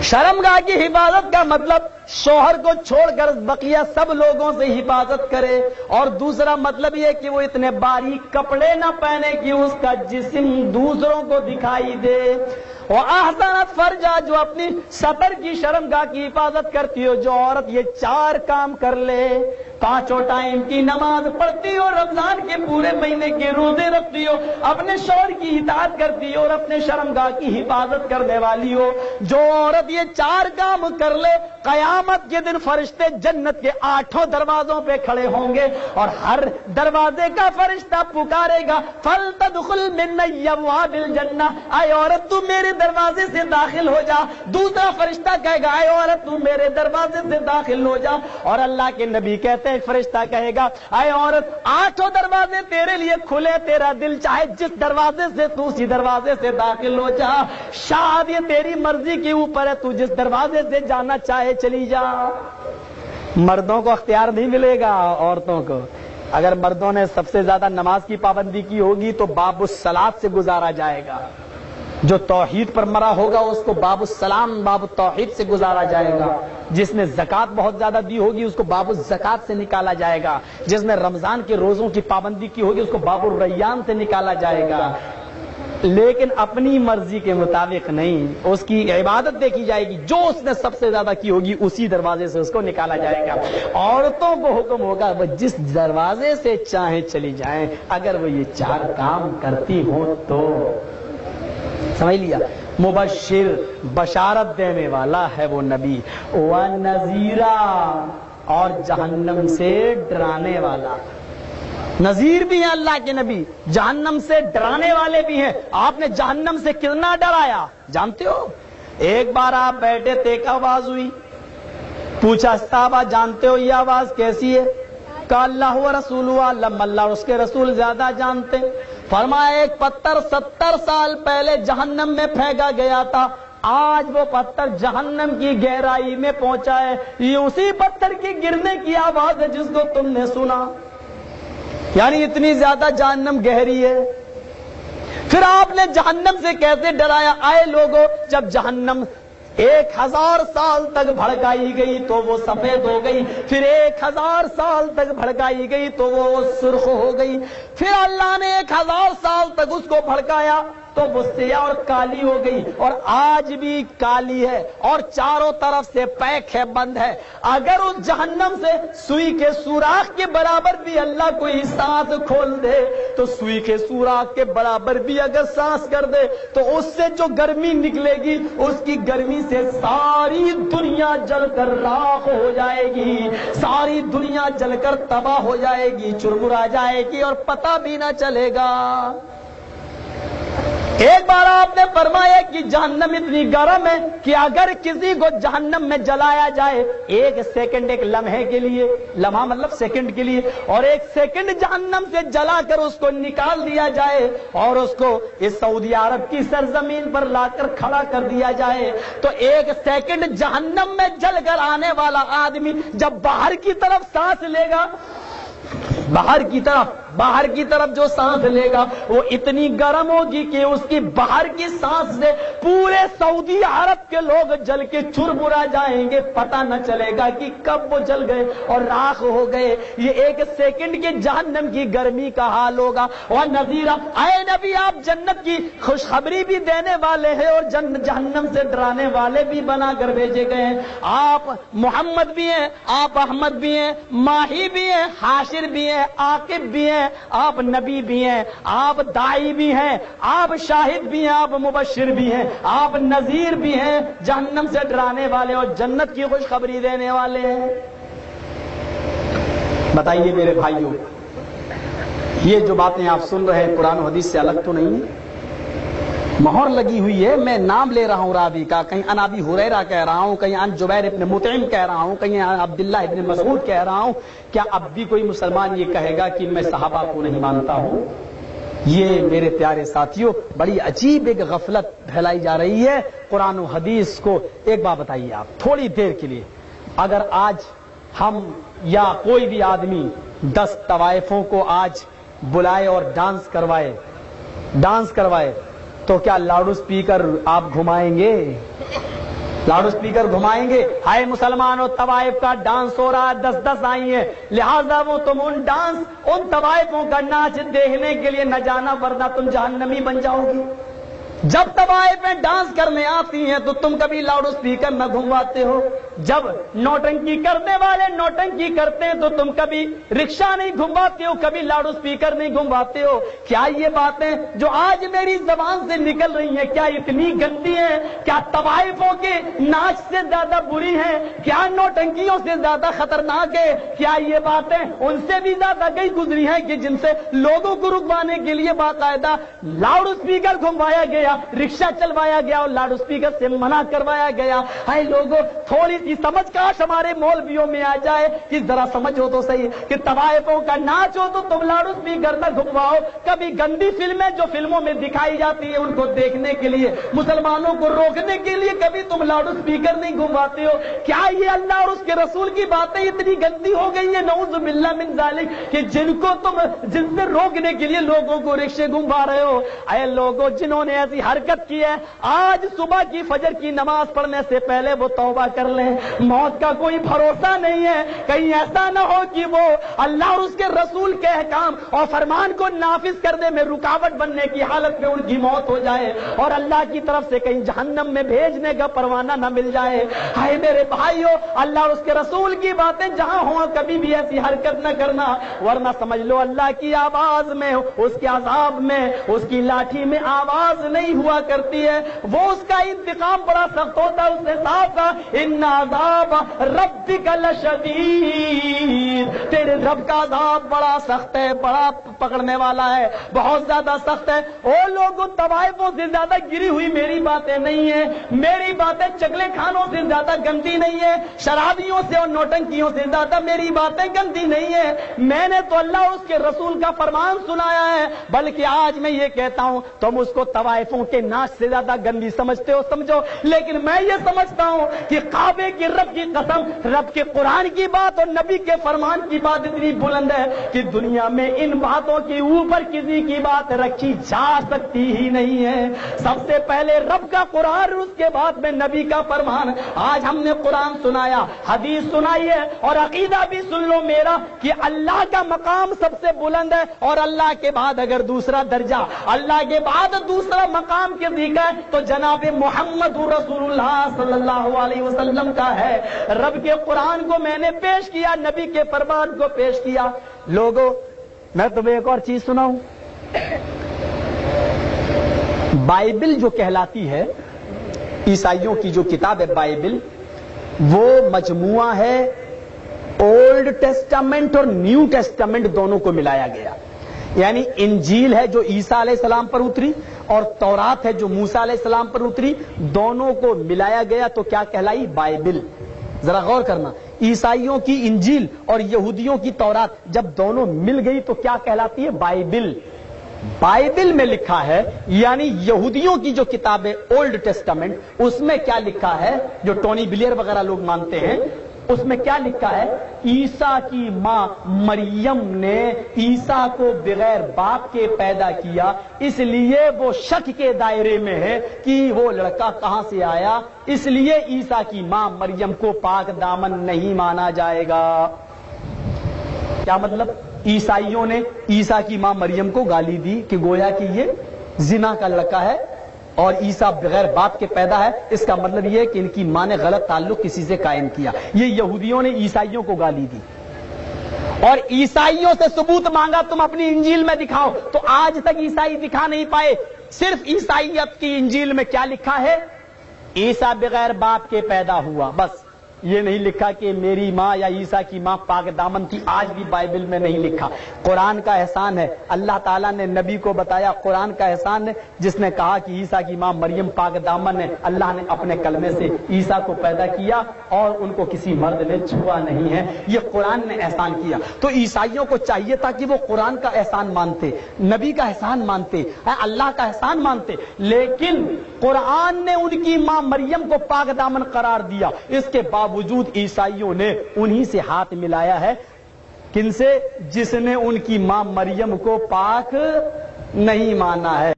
شرمگاہ کی حفاظت کا مطلب شوہر کو چھوڑ کر بقیہ سب لوگوں سے حفاظت کرے، اور دوسرا مطلب یہ کہ وہ اتنے باریک کپڑے نہ پہنے کہ اس کا جسم دوسروں کو دکھائی دے۔ وَأَحْسَنَتْ فَرْجَهَا، جو اپنی سطر کی شرمگاہ کی حفاظت کرتی ہو، جو عورت یہ 4 کام کر لے، 5 ٹائم کی نماز پڑھتی ہو، رمضان کے پورے مہینے کے روزے رکھتی ہو، اپنے شوہر کی اطاعت کرتی ہو اور اپنے شرمگاہ کی حفاظت کرنے والی ہو، جو عورت یہ 4 کام کر لے، قیامت کے دن فرشتے جنت کے 8 دروازوں پہ کھڑے ہوں گے اور ہر دروازے کا فرشتہ پکارے گا فَلْتَدْخُلْ مِنْ أَبْوَابِ الْجَنَّةِ، اے عورت تو میرے دروازے سے داخل ہو جا۔ دوسرا فرشتہ کہے گا اے عورت تو میرے دروازے سے داخل ہو جا، اور اللہ کے نبی کہتے ہیں فرشتہ کہے گا اے عورت 8 دروازے تیرے لیے کھلے، تیرا دل چاہے جس دروازے سے تو اسی دروازے سے داخل ہو جا، شاید یہ تیری مرضی کے اوپر ہے، تو جس دروازے سے جانا چاہے چلی جا۔ مردوں کو اختیار نہیں ملے گا عورتوں کو۔ اگر مردوں نے سب سے زیادہ نماز کی پابندی کی ہوگی تو باب الصلاۃ سے گزارا جائے گا، جو توحید پر مرا ہوگا اس کو باب السلام، باب التوحید سے گزارا جائے گا، جس نے زکوٰۃ بہت زیادہ دی ہوگی اس کو باب الزکوٰۃ سے نکالا جائے گا، جس نے رمضان کے روزوں کی پابندی کی ہوگی اس کو باب الریان سے نکالا جائے گا، لیکن اپنی مرضی کے مطابق نہیں، اس کی عبادت دیکھی جائے گی، جو اس نے سب سے زیادہ کی ہوگی اسی دروازے سے اس کو نکالا جائے گا۔ عورتوں کو حکم ہوگا وہ جس دروازے سے چاہیں چلی جائیں، اگر وہ یہ 4 کام کرتی ہوں تو۔ سمجھ لیا؟ مبشر، بشارت دینے والا ہے وہ نبی، وَنَذِيرًا، اور جہنم سے ڈرانے والا۔ نذیر بھی ہیں اللہ کے نبی، جہنم سے ڈرانے والے بھی ہیں۔ آپ نے جہنم سے کتنا ڈرایا جانتے ہو؟ ایک بار آپ بیٹھے تھے، ایک آواز ہوئی، پوچھا صحابہ جانتے ہو یہ آواز کیسی ہے؟ کہا اللہ و رسولہ علم، اللہ اور اس کے رسول زیادہ جانتے۔ فرمایا ایک پتھر 70 سال پہلے جہنم میں پھینکا گیا تھا، آج وہ پتھر جہنم کی گہرائی میں پہنچا ہے، یہ اسی پتھر کے گرنے کی آواز ہے جس کو تم نے سنا، یعنی اتنی زیادہ جہنم گہری ہے۔ پھر آپ نے جہنم سے کیسے ڈرایا؟ آئے لوگوں، جب جہنم 1000 سال تک بھڑکائی گئی تو وہ سفید ہو گئی، پھر 1000 سال تک بھڑکائی گئی تو وہ سرخ ہو گئی، پھر اللہ نے 1000 سال تک اس کو بھڑکایا تو وہ سیاہ اور کالی ہو گئی، اور آج بھی کالی ہے اور چاروں طرف سے پیک ہے، بند ہے۔ اگر اس جہنم سے سوئی کے سوراخ کے برابر بھی اللہ کوئی سانس کھول دے تو سوئی کے سوراخ کے برابر بھی اگر سانس کر دے تو اس سے جو گرمی نکلے گی اس کی گرمی سے ساری دنیا جل کر راکھ ہو جائے گی، ساری دنیا جل کر تباہ ہو جائے گی، چرمرا جائے گی اور پتہ بھی نہ چلے گا۔ ایک بار آپ نے فرمایا کہ جہنم اتنی گرم ہے کہ اگر کسی کو جہنم میں جلایا جائے 1 سیکنڈ، ایک لمحے کے لیے، لمحہ مطلب سیکنڈ کے لیے، اور 1 سیکنڈ جہنم سے جلا کر اس کو نکال دیا جائے اور اس کو اس سعودی عرب کی سرزمین پر لا کر کھڑا کر دیا جائے تو 1 سیکنڈ جہنم میں جل کر آنے والا آدمی جب باہر کی طرف سانس لے گا، باہر کی طرف جو سانس لے گا وہ اتنی گرم ہوگی کہ اس کی باہر کی سانس سے پورے سعودی عرب کے لوگ جل کے چرمرا جائیں گے، پتہ نہ چلے گا کہ کب وہ جل گئے اور راکھ ہو گئے۔ یہ 1 سیکنڈ کے جہنم کی گرمی کا حال ہوگا۔ اور نذیرہ، اے نبی آپ جنت کی خوشخبری بھی دینے والے ہیں اور جہنم سے ڈرانے والے بھی بنا کر بھیجے گئے ہیں۔ آپ محمد بھی ہیں، آپ احمد بھی ہیں، ماہی بھی ہیں، حاشر بھی ہیں، عاقب بھی ہیں، آپ نبی بھی ہیں، آپ داعی بھی ہیں، آپ شاہد بھی ہیں، آپ مبشر بھی ہیں، آپ نذیر بھی ہیں، جہنم سے ڈرانے والے اور جنت کی خوشخبری دینے والے ہیں۔ بتائیے میرے بھائیوں، یہ جو باتیں آپ سن رہے ہیں قرآن و حدیث سے الگ تو نہیں ہے؟ مہر لگی ہوئی ہے، میں نام لے رہا ہوں راوی کا، کہیں ان ابی ہریرہ کہہ رہا ہوں، کہیں ان جبیر ابن مطعم کہہ رہا ہوں، کہیں ان عبداللہ ابن مسعود کہہ رہا ہوں۔ کیا اب بھی کوئی مسلمان یہ کہے گا کہ میں صحابہ کو نہیں مانتا ہوں؟ یہ میرے پیارے ساتھیوں بڑی عجیب ایک غفلت پھیلائی جا رہی ہے قرآن و حدیث کو۔ ایک بات بتائیے آپ تھوڑی دیر کے لیے، اگر آج ہم یا کوئی بھی آدمی 10 طوائفوں کو آج بلائے اور ڈانس کروائے تو کیا لاؤڈ اسپیکر آپ گھمائیں گے؟ लाउड स्पीकर घुमाएंगे, हाय मुसलमानों तवाइफ का डांस हो रहा है, 10-10 आई है, लिहाजा वो तुम उन डांस उन तवाइफों का नाच देखने के लिए न जाना वरना तुम जहन्नमी बन जाओगी। जब तवाइफें डांस करने आती हैं तो तुम कभी लाउड स्पीकर न घुमवाते हो, जब नौटंकी करने वाले नौटंकी करते हैं तो तुम कभी रिक्शा नहीं घुमवाते हो, कभी लाउड स्पीकर नहीं घुमवाते हो। क्या ये बातें जो आज मेरी जबान से निकल रही हैं क्या इतनी गंदी हैं? क्या तवाइफों के नाच से ज्यादा बुरी हैं? क्या नौटंकियों से ज्यादा खतरनाक है? क्या ये बातें उनसे भी ज्यादा गई गुजरी हैं कि जिनसे लोगों को रुकवाने के लिए बाकायदा लाउड स्पीकर घुमवाया गया, रिक्शा चलवाया गया और लाउड स्पीकर से मना करवाया गया। हाय लोगों, थोड़ी सी समझ काश हमारे मौलवियों में आ जाए कि जरा समझो तो सही कि तवाइफों का नाच हो तो तुम लाउड स्पीकर न घुमवाओ। कभी गंदी फिल्में जो फिल्मों में दिखाई जाती है उनको देखने के लिए, मुसलमानों को रोकने के लिए कभी तुम लाउड स्पीकर नहीं घुमवाते हो। क्या ये अल्लाह और उसके रसूल की बातें इतनी गंदी हो गई है नऊज़ बिल्लाह मिन ज़ालिक कि जिनसे रोकने के लिए लोगों को रिक्शे घुमवा रहे हो? अरे लोगों, जिन्होंने ऐसी हरकत की है आज सुबह की फजर की नमाज पढ़ने से पहले वो तौबा कर लें। मौत का कोई भरोसा नहीं है, कहीं ऐसा ना हो कि वो अल्लाह और उसके रसूल के अहकाम और फरमान को नाफिज करने में रुकावट बनने की हालत में उनकी मौत हो जाए और अल्लाह की तरफ से कहीं जहन्नम में भेजने का परवाना न मिल जाए। हाय मेरे भाइयों, अल्लाह और उसके रसूल की बातें जहां हो कभी भी ऐसी हरकत न करना, वरना समझ लो अल्लाह की आवाज में, उसके अजाब में, उसकी लाठी में आवाज नहीं हुआ करती है। वो उसका इंतकाम बड़ा सख्त होता है। उसने साफ कहा इन्ना अज़ाब रब्बिका लशदीद, तेरे रब का अज़ाब बड़ा सख्त है, बड़ा पकड़ने वाला है, बहुत ज्यादा सख्त है। ओ लोगों, तवाइफों से ज्यादा गिरी हुई मेरी बातें नहीं है, मेरी बातें चगले खानों से ज्यादा गंदी नहीं है, शराबियों से और नौटंकियों से ज्यादा मेरी बातें गंदी नहीं है। मैंने तो अल्लाह और उसके रसूल का फरमान सुनाया है, बल्कि आज मैं ये कहता हूं तुम उसको तवाइफों के नाच से ज्यादा गंदी समझते हो, समझो, लेकिन मैं ये समझता हूं कि काबे की रब की कसम, रब के कुरान की बात और नबी के फरमान की बात इतनी बुलंद है कि दुनिया में इन बातों के ऊपर किसी की बात रखी जा सकती ही नहीं है। सबसे पहले रब का कुरान, उसके बाद में नबी का फरमान। आज हमने कुरान सुनाया, हदीस सुनाई है और अकीदा भी सुन लो मेरा कि अल्लाह का मकाम सबसे बुलंद है और अल्लाह के बाद अगर दूसरा दर्जा, अल्लाह के बाद दूसरा मकाम किसी का है तो जनाब मोहम्मद रसूलुल्लाह सल्लल्लाहु अलैहि वसल्लम का है। रब के कुरान को मैंने पेश किया, नबी के फरमान को पेश किया। लोगों, मैं तुम्हें एक और चीज सुनाऊं। बाइबल जो कहलाती है, ईसाइयों की जो किताब है बाइबल, वो मजमुआ है ओल्ड टेस्टामेंट और न्यू टेस्टामेंट दोनों को मिलाया गया। यानी इंजील है जो ईसा अलैहिस्सलाम पर उतरी और तौरात है जो मूसा अलैहिस्सलाम पर उतरी, दोनों को मिलाया गया तो क्या कहलाई? बाइबल। जरा गौर करना, ईसाइयों की इंजील और यहूदियों की तौरात जब दोनों मिल गई तो क्या कहलाती है? बाइबल। बाइबल में लिखा है, यानी यहूदियों की जो किताब है ओल्ड टेस्टामेंट, उसमें क्या लिखा है जो टोनी ब्लेयर वगैरह लोग मानते हैं, उसमें क्या लिखा है? ईसा की मां मरियम ने ईसा को बगैर बाप के पैदा किया, इसलिए वो शक के दायरे में है कि वो लड़का कहां से आया, इसलिए ईसा की मां मरियम को पाक दामन नहीं माना जाएगा। क्या मतलब? ईसाइयों ने ईसा की मां मरियम को गाली दी कि गोया कि ये जिना का लड़का है और ईसा बगैर बाप के पैदा है। इसका मतलब यह है कि इनकी मां ने गलत ताल्लुक किसी से कायम किया। ये यहूदियों ने ईसाइयों को गाली दी और ईसाइयों से सबूत मांगा तुम अपनी इंजील में दिखाओ, तो आज तक ईसाई दिखा नहीं पाए। सिर्फ ईसाइयत की इंजील में क्या लिखा है? ईसा बगैर बाप के पैदा हुआ, बस। ये नहीं लिखा कि मेरी मां या ईसा की मां पाक दामन थी, आज भी बाइबल में नहीं लिखा। कुरान का एहसान है, अल्लाह ताला ने नबी को बताया, कुरान का एहसान है जिसने कहा कि ईसा की मां मरियम पाक दामन है। अल्लाह ने अपने कलमे से ईसा को पैदा किया और उनको किसी मर्द ने छुआ नहीं है। ये कुरान ने एहसान किया। तो ईसाइयों को चाहिए था कि वो कुरान का एहसान मानते, नबी का एहसान मानते, अल्लाह का एहसान मानते, लेकिन कुरान ने उनकी मां मरियम को पाक दामन करार दिया। इसके बावजूद ईसाइयों ने उन्हीं से हाथ मिलाया है। किनसे? जिसने उनकी मां मरियम को पाक नहीं माना है।